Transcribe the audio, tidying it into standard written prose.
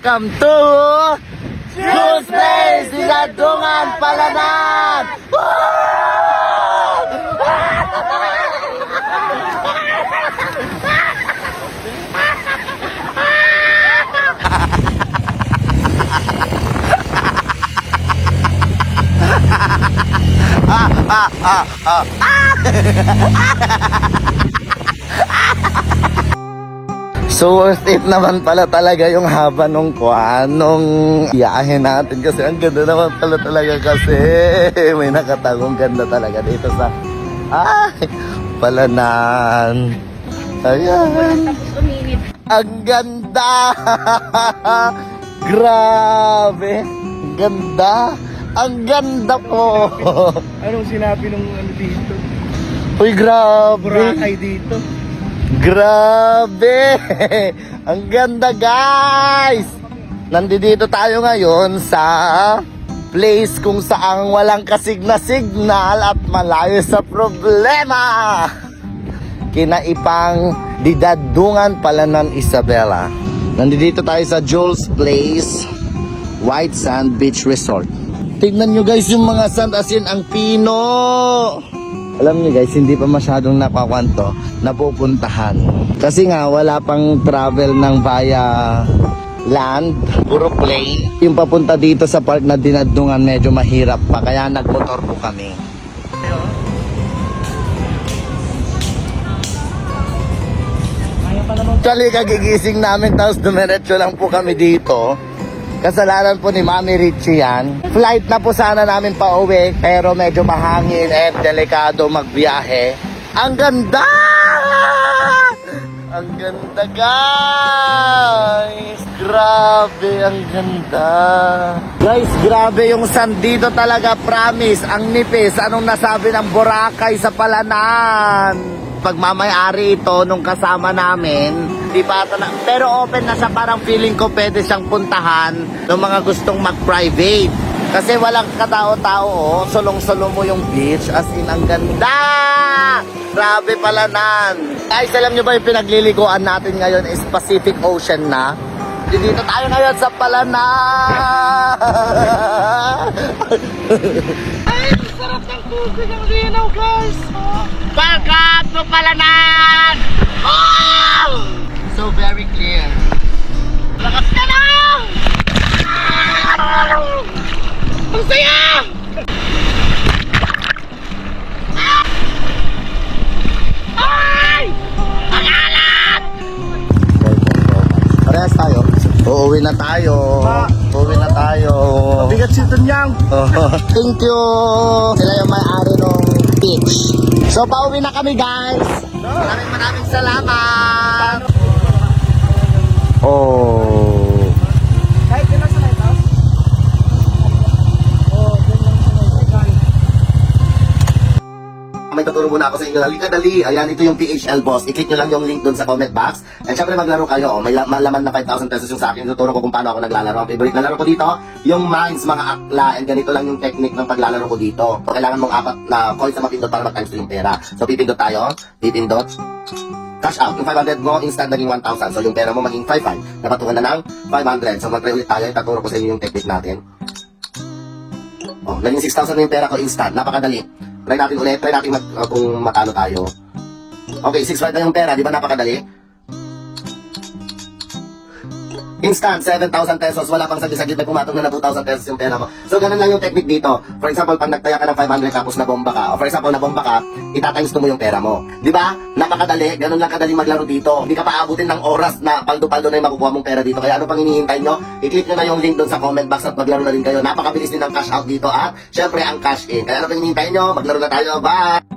Welcome to Jules Place, Dinadungan, Palanan! So worth it naman pala talaga yung haba nung biyahe natin kasi ang ganda naman pala talaga kasi may nakatagong ganda talaga dito sa Palanan. Ayan. Ang ganda! Grabe! Ang ganda! Ang ganda po! Anong sinabi nung dito? Uy, grabe! Boracay dito. Grabe! Ang ganda, guys! Nandito tayo ngayon sa place kung saan walang kasigna-signal at malayo sa problema. Kinaipang Dinadungan, Palanan, Isabela. Nandito tayo sa Jules Place, White Sand Beach Resort. Tignan nyo guys yung mga sand as in ang pino. Alam niyo guys, hindi pa masyadong nakakwanto napupuntahan. Kasi nga wala pang travel ng via land, puro plane. Yung papunta dito sa part na Dinadungan medyo mahirap pa, kaya nagmotor po kami. Actually, kagigising namin tapos dumiretso lang po kami dito. Kasalanan po ni Mami Richie yan. Flight na po sana namin pa uwi, pero medyo mahangin at delikado magbiyahe. Ang ganda! Ang ganda, guys! Grabe, ang ganda! Guys, grabe yung sand dito talaga, promise. Ang nipis, anong nasabi ng Boracay sa Palanan? Pagmamayari ito nung kasama namin, di pa ata na, pero open na siya, parang feeling ko pwede siyang puntahan ng mga gustong mag-private. Kasi walang katao-tao, oh. Sulong-sulo mo yung beach, as in ang ganda! Grabe, Palanan! Guys, alam nyo ba yung pinagliliguan natin ngayon is Pacific Ocean na? Dito tayo ngayon sa Palanan! Ay, sarap ng tubig, ang linaw, guys! Welcome to Palanan! Oh! So very clear. Lakas ka na! Ang saya! Ay! Ang alat! Parehas tayo. Uuwi na tayo. Uuwi na tayo. Bigat si Tunyang. Thank you. Sila yung may-ari ng beach. So pauwi na kami, guys. Maraming salamat. Oh. Kahit yun lang sa lighthouse? Oo, yun lang sa lighthouse. May tuturo muna ako sa inyo. Dali. Ayan, ito yung PHL Boss. I-click nyo lang yung link dun sa comment box. And syempre maglaro kayo. May malaman na 5,000 pesos yung sa akin. Tuturo ko kung paano ako naglalaro. Ang favorite na laro ko dito, yung mines, mga akla. And ganito lang yung technique ng paglalaro ko dito. So, kailangan mong 4 na coins na mapindot para mag-times 2 yung pera. So pipindot tayo. Pipindot. Cash out. Yung 500 mo, instant naging 1,000. So yung pera mo maging 5,500. Napatungan na ng 500. So mag-try ulit tayo. Itaturo ko sa inyo yung technique natin. Oh, naging 6,000 na yung pera ko instant. Napakadali. Try natin ulit. Try natin kung matalo tayo. Okay, 6,500 na yung pera. Di ba napakadali? Instant, 7,000 pesos. Wala pang saglit-saglit na pumatong na 2,000 pesos yung pera mo. So, ganun lang yung technique dito. For example, pag nagtaya ka ng 500 tapos nabomba ka, o for example, nabomba ka, itatimes mo yung pera mo. Di ba? Napakadali. Ganun lang kadaling maglaro dito. Hindi ka pa abutin ng oras na paldo-paldo na yung makukuha mong pera dito. Kaya ano pang hinihintay nyo? I-click nyo na yung link doon sa comment box at maglaro na rin kayo. Napakabilis din ng cash out dito at syempre ang cash in. Kaya ano pang hinihintay nyo? Maglaro na tayo. Bye!